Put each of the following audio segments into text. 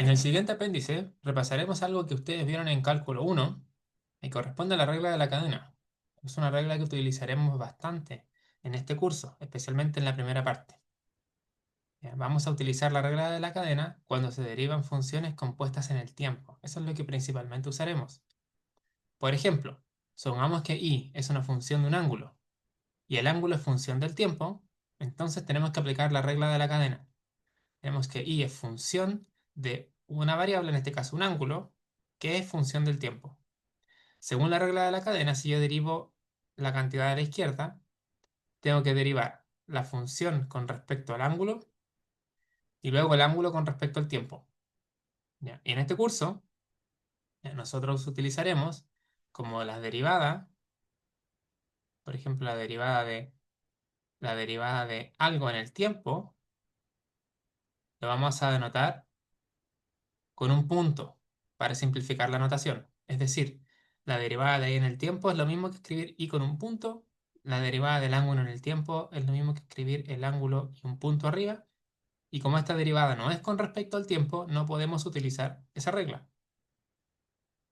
En el siguiente apéndice repasaremos algo que ustedes vieron en cálculo 1 y corresponde a la regla de la cadena. Es una regla que utilizaremos bastante en este curso, especialmente en la primera parte. Ya, vamos a utilizar la regla de la cadena cuando se derivan funciones compuestas en el tiempo. Eso es lo que principalmente usaremos. Por ejemplo, supongamos que y es una función de un ángulo y el ángulo es función del tiempo, entonces tenemos que aplicar la regla de la cadena. Tenemos que y es función de una variable, en este caso un ángulo, que es función del tiempo. Según la regla de la cadena, si yo derivo la cantidad a la izquierda, tengo que derivar la función con respecto al ángulo y luego el ángulo con respecto al tiempo. ¿Ya? Y en este curso, nosotros utilizaremos como la derivada, por ejemplo, la derivada de algo en el tiempo, lo vamos a denotar con un punto para simplificar la notación. Es decir, la derivada de y en el tiempo es lo mismo que escribir y con un punto. La derivada del ángulo en el tiempo es lo mismo que escribir el ángulo y un punto arriba. Y como esta derivada no es con respecto al tiempo, no podemos utilizar esa regla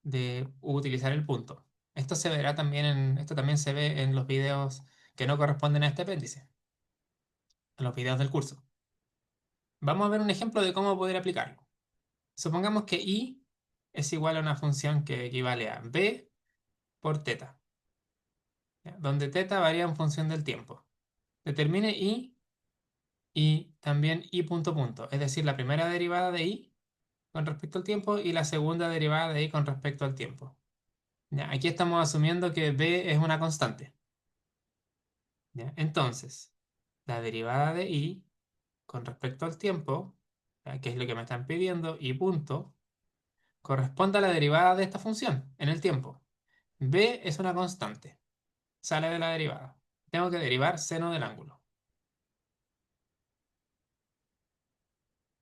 de utilizar el punto. Esto también se ve en los videos que no corresponden a este apéndice, en los videos del curso. Vamos a ver un ejemplo de cómo poder aplicarlo. Supongamos que y es igual a una función que equivale a b por teta, ¿ya? Donde teta varía en función del tiempo. Determine y también i punto punto, es decir, la primera derivada de i con respecto al tiempo y la segunda derivada de i con respecto al tiempo. ¿Ya? Aquí estamos asumiendo que b es una constante. ¿Ya? Entonces, la derivada de i con respecto al tiempo, ¿ya? Que es lo que me están pidiendo, i punto, corresponde a la derivada de esta función en el tiempo. B es una constante, sale de la derivada. Tengo que derivar seno del ángulo.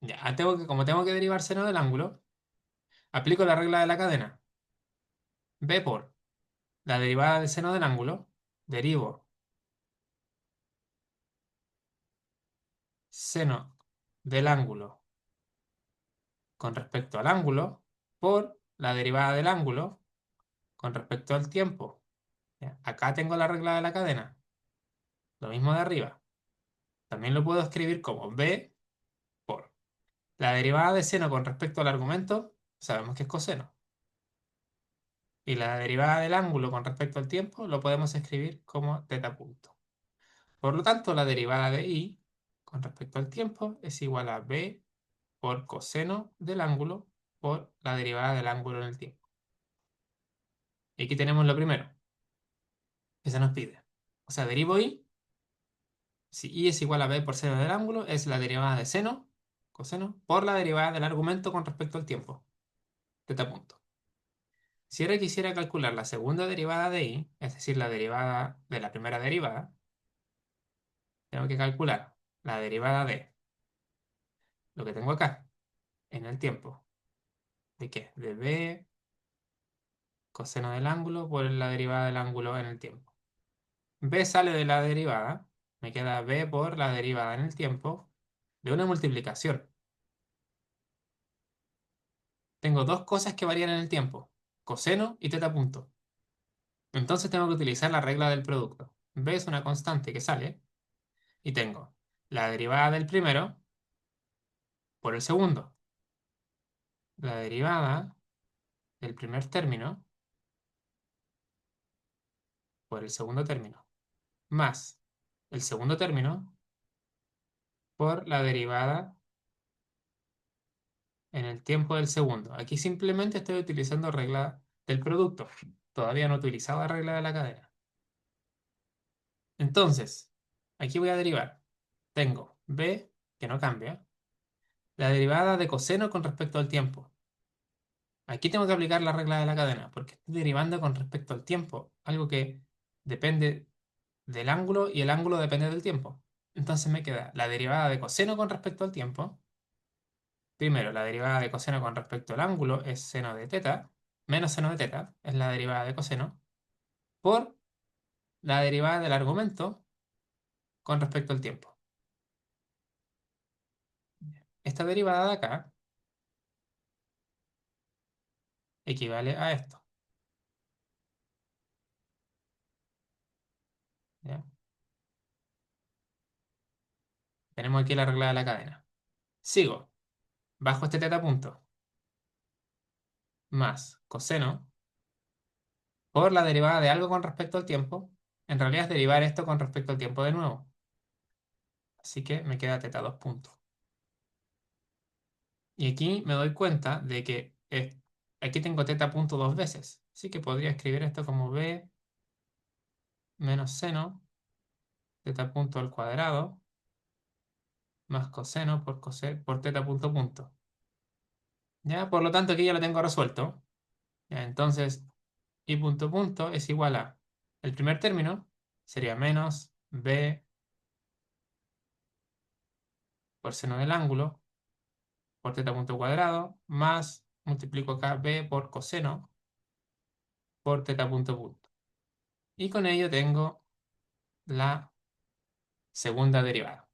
Ya, como tengo que derivar seno del ángulo, aplico la regla de la cadena. B por la derivada del seno del ángulo, derivo seno del ángulo con respecto al ángulo por la derivada del ángulo con respecto al tiempo. ¿Ya? Acá tengo la regla de la cadena, lo mismo de arriba. También lo puedo escribir como b por la derivada de seno con respecto al argumento, sabemos que es coseno. Y la derivada del ángulo con respecto al tiempo lo podemos escribir como teta punto. Por lo tanto, la derivada de i con respecto al tiempo es igual a b por coseno del ángulo por la derivada del ángulo en el tiempo. Y aquí tenemos lo primero que se nos pide. O sea, derivo i. Si i es igual a b por seno del ángulo, es la derivada de seno, coseno, por la derivada del argumento con respecto al tiempo, teta punto. Si ahora quisiera calcular la segunda derivada de i, es decir, la derivada de la primera derivada, tengo que calcular la derivada de lo que tengo acá, en el tiempo. ¿De qué? De b coseno del ángulo por la derivada del ángulo en el tiempo. B sale de la derivada, me queda b por la derivada en el tiempo de una multiplicación. Tengo dos cosas que varían en el tiempo, coseno y teta punto. Entonces tengo que utilizar la regla del producto. B es una constante que sale y tengo la derivada del primero por el segundo. La derivada del primer término por el segundo término, más el segundo término por la derivada en el tiempo del segundo. Aquí simplemente estoy utilizando regla del producto. Todavía no utilizaba regla de la cadena. Entonces, aquí voy a derivar. Tengo b, que no cambia, la derivada de coseno con respecto al tiempo. Aquí tengo que aplicar la regla de la cadena, porque estoy derivando con respecto al tiempo, algo que depende del ángulo y el ángulo depende del tiempo. Entonces me queda la derivada de coseno con respecto al tiempo. Primero, la derivada de coseno con respecto al ángulo es seno de teta, menos seno de teta, es la derivada de coseno, por la derivada del argumento con respecto al tiempo. Esta derivada de acá equivale a esto. ¿Ya? Tenemos aquí la regla de la cadena. Sigo. Bajo este teta punto más coseno por la derivada de algo con respecto al tiempo. En realidad es derivar esto con respecto al tiempo de nuevo. Así que me queda teta 2 puntos. Y aquí me doy cuenta de que aquí tengo teta punto dos veces. Así que podría escribir esto como b menos seno teta punto al cuadrado más coseno por teta punto punto. ¿Ya? Por lo tanto, aquí ya lo tengo resuelto. ¿Ya? Entonces, y punto punto es igual a el primer término sería menos b por seno del ángulo por teta punto cuadrado más multiplico acá b por coseno por teta punto punto. Y con ello tengo la segunda derivada.